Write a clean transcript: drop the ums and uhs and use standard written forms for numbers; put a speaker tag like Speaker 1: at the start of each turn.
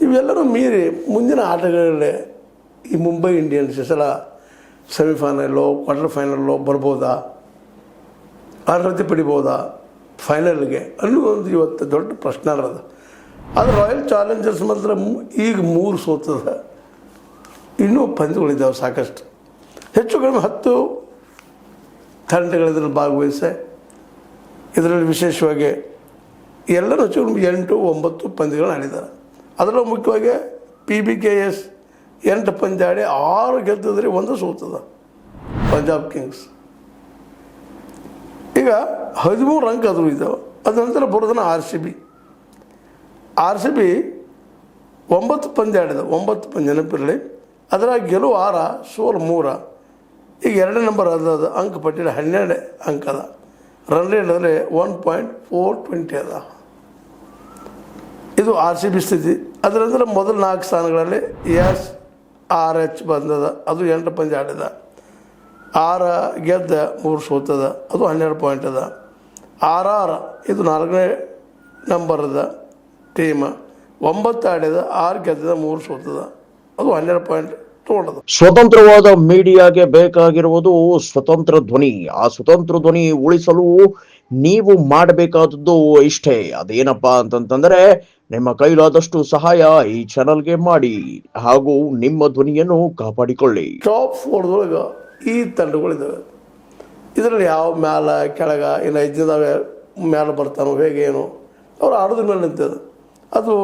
Speaker 1: ಇವೆಲ್ಲರೂ ಮೀರಿ ಮುಂದಿನ ಆಟಗಳಲ್ಲಿ ಈ ಮುಂಬೈ ಇಂಡಿಯನ್ಸ್ ಸಲ ಸೆಮಿಫೈನಲ್ಲು ಕ್ವಾರ್ಟರ್ ಫೈನಲ್ಲು ಬರ್ಬೋದಾ, ಅರ್ಹತೆ ಪಡಿಬೋದಾ ಫೈನಲ್ಗೆ ಅನ್ನೋದೊಂದು ಇವತ್ತು ದೊಡ್ಡ ಪ್ರಶ್ನೆ ಅದ. ಅದು ರಾಯಲ್ ಚಾಲೆಂಜರ್ಸ್ ಮಾತ್ರ ಈಗ 3 ಸೋತದ. ಇನ್ನೂ ಪಂದ್ಯಗಳಿದ್ದಾವೆ ಸಾಕಷ್ಟು. ಹೆಚ್ಚು ಕಡಿಮೆ 10 ತಂಡಗಳಿದ್ರಲ್ಲಿ ಭಾಗವಹಿಸಿ ಇದರಲ್ಲಿ ವಿಶೇಷವಾಗಿ ಎಲ್ಲರೂ ಹೆಚ್ಚು ಕಡಿಮೆ 8-9 ಪಂದ್ಯಗಳು ಆಡಿದ್ದಾರೆ. ಅದರಲ್ಲೂ ಮುಖ್ಯವಾಗಿ PBKS 8 ಪಂದ್ಯ ಆಡಿ 6 ಗೆದ್ದಿದ್ರೆ 1 ಸೋತದ ಪಂಜಾಬ್ ಕಿಂಗ್ಸ್. ಈಗ 13 ಅಂಕ ಅದು ಇದ್ದಾವೆ. ಅದ ನಂತರ ಬರೋದನ್ನ RCB 9 ಪಂದ್ಯ ಆಡಿದ, 9 ಪಂದ್ಯ ನೆನಪಿರಲಿ. ಅದರ ಗೆಲುವು 6, ಸೋಲು 3. ಈಗ 2ನೇ ನಂಬರ್ ಅದ ಅಂಕ ಪಟ್ಟಿಯಲ್ಲಿ 12 ಅಂಕ ಅದ. ರನ್ ರೇಟ್ ಅಂದರೆ 1.420 ಅದ. ಇದು RCB ಸ್ಥಿತಿ. ಅದರ ನಂತರ ಮೊದಲ 4 ಸ್ಥಾನಗಳಲ್ಲಿ SRH ಬಂದದ, ಅದು 8 ಪಂದ್ಯ ಆಡಿದ, 6 ಗೆದ್ದ 3 ಸೋತದ, ಅದು 12 ಪಾಯಿಂಟ್ ಅದ. RR ಇದು 4ನೇ ನಂಬರದ ಟೀಮ್, 9 ಆಡಿದ, 6 ಗೆದ್ದದ, 3 ಸೋತದ, ಅದು 12 ಪಾಯಿಂಟ್ ತೊಗೊಂಡದ.
Speaker 2: ಸ್ವತಂತ್ರವಾದ ಮೀಡಿಯಾಗೆ ಬೇಕಾಗಿರುವುದು ಸ್ವತಂತ್ರ ಧ್ವನಿ. ಆ ಸ್ವತಂತ್ರ ಧ್ವನಿ ಉಳಿಸಲು ನೀವು ಮಾಡಬೇಕಾದದ್ದು ಇಷ್ಟೇ. ಅದೇನಪ್ಪಾ ಅಂತಂತಂದ್ರೆ ನಿಮ್ಮ ಕೈಲಾದಷ್ಟು ಸಹಾಯ ಈ ಚಾನಲ್ಗೆ ಮಾಡಿ ಹಾಗೂ ನಿಮ್ಮ ಧ್ವನಿಯನ್ನು ಕಾಪಾಡಿಕೊಳ್ಳಿ.
Speaker 1: ಟಾಪ್ 4ದೊಳಗೆ ಈ ತಂಡಗಳಿದ್ದಾವೆ. ಇದರಲ್ಲಿ ಯಾವ ಮ್ಯಾಲ ಕೆಳಗ ಇನ್ನು 5 ಮ್ಯಾಲೆ ಬರ್ತಾನೋ ಹೇಗೆ ಏನು ಅವ್ರು ಆಡೋದ್ರ ಮೇಲೆ ನಿಂತದ. ಅದು